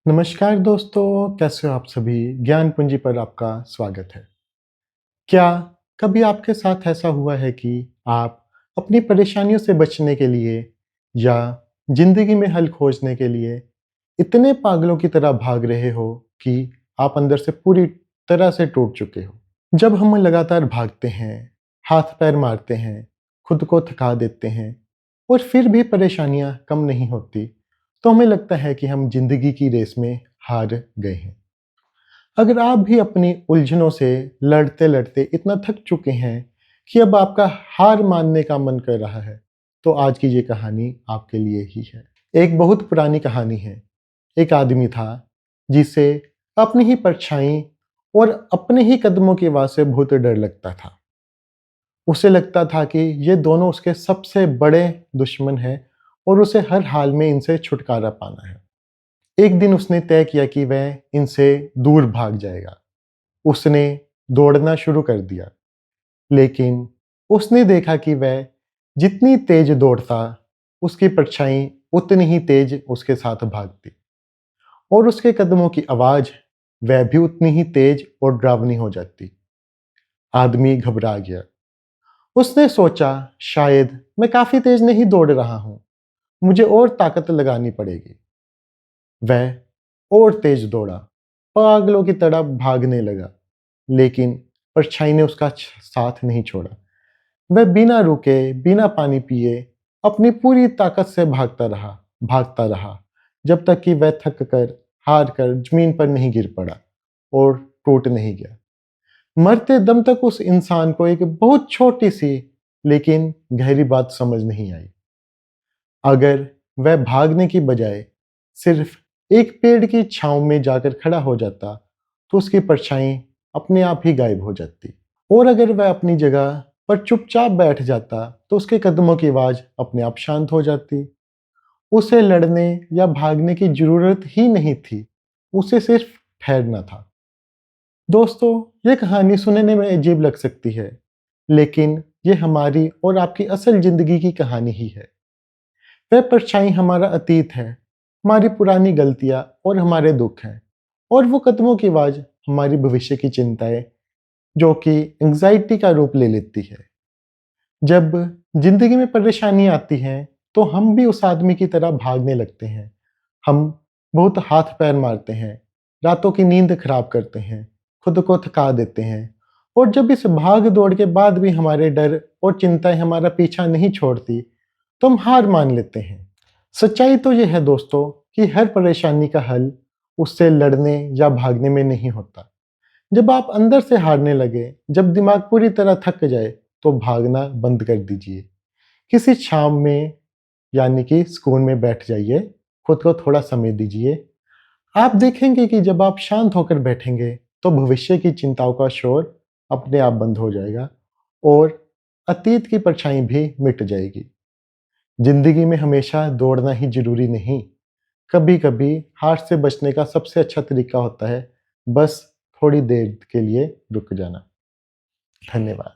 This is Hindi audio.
नमस्कार दोस्तों, कैसे हो आप सभी? ज्ञान पूंजी पर आपका स्वागत है। क्या कभी आपके साथ ऐसा हुआ है कि आप अपनी परेशानियों से बचने के लिए या ज़िंदगी में हल खोजने के लिए इतने पागलों की तरह भाग रहे हो कि आप अंदर से पूरी तरह से टूट चुके हो? जब हम लगातार भागते हैं, हाथ-पैर मारते हैं, खुद को थका देते हैं और फिर भी परेशानियाँ कम नहीं होती, तो हमें लगता है कि हम ज़िंदगी की रेस में हार गए हैं। अगर आप भी अपनी उलझनों से लड़ते-लड़ते इतना थक चुके हैं कि अब आपका हार मानने का मन कर रहा है, तो आज की ये कहानी आपके लिए ही है। एक बहुत पुरानी कहानी है। एक आदमी था जिसे अपनी ही परछाई और अपने ही कदमों की आवाज़ से बहुत डर लगता था। उसे लगता था कि ये दोनों उसके सबसे बड़े दुश्मन हैं और उसे हर हाल में इनसे छुटकारा पाना है। एक दिन उसने तय किया कि वह इनसे दूर भाग जाएगा। उसने दौड़ना शुरू कर दिया, लेकिन उसने देखा कि वह जितनी तेज दौड़ता, उसकी परछाई उतनी ही तेज उसके साथ भागती और उसके कदमों की आवाज़ वह भी उतनी ही तेज और डरावनी हो जाती। आदमी घबरा गया। उसने सोचा, शायद मैं काफ़ी तेज नहीं दौड़ रहा हूँ, मुझे और ताकत लगानी पड़ेगी। वह और तेज दौड़ा, पागलों की तरह भागने लगा, लेकिन परछाई ने उसका साथ नहीं छोड़ा। वह बिना रुके, बिना पानी पिए, अपनी पूरी ताकत से भागता रहा, जब तक कि वह थक कर, हार कर ज़मीन पर नहीं गिर पड़ा और टूट नहीं गया। मरते दम तक उस इंसान को एक बहुत छोटी-सी लेकिन गहरी बात समझ नहीं आई। अगर वह भागने की बजाय सिर्फ एक पेड़ की छाँव में जाकर खड़ा हो जाता, तो उसकी परछाई अपने आप ही गायब हो जाती। और अगर वह अपनी जगह पर चुपचाप बैठ जाता, तो उसके कदमों की आवाज़ अपने आप शांत हो जाती। उसे लड़ने या भागने की ज़रूरत ही नहीं थी, उसे सिर्फ ठहरना था। दोस्तों, ये कहानी सुनने में अजीब लग सकती है, लेकिन ये हमारी और आपकी असल ज़िंदगी की कहानी ही है। वह परछाई हमारा अतीत है, हमारी पुरानी गलतियाँ और हमारे दुःख हैं। और वो कदमों की आवाज़ हमारी भविष्य की चिंताएँ, जो कि एंग्ज़ायटी का रूप ले लेती है। जब ज़िंदगी में परेशानी आती है, तो हम भी उस आदमी की तरह भागने लगते हैं। हम बहुत हाथ-पैर मारते हैं, रातों की नींद खराब करते हैं, खुद को थका देते हैं और जब इस भाग-दौड़ के बाद भी हमारे डर और चिंताएँ हमारा पीछा नहीं छोड़ती, तो हम हार मान लेते हैं। सच्चाई तो ये है दोस्तों कि हर परेशानी का हल उससे लड़ने या भागने में नहीं होता। जब आप अंदर से हारने लगे, जब दिमाग पूरी तरह थक जाए, तो भागना बंद कर दीजिए। किसी छाँव में यानी कि सुकून में बैठ जाइए, खुद को थोड़ा समय दीजिए। आप देखेंगे कि जब आप शांत होकर बैठेंगे, तो भविष्य की चिंताओं का शोर अपने आप बंद हो जाएगा और अतीत की परछाई भी मिट जाएगी। ज़िंदगी में हमेशा दौड़ना ही ज़रूरी नहीं, कभी-कभी हार से बचने का सबसे अच्छा तरीका होता है, बस थोड़ी देर के लिए रुक जाना। धन्यवाद।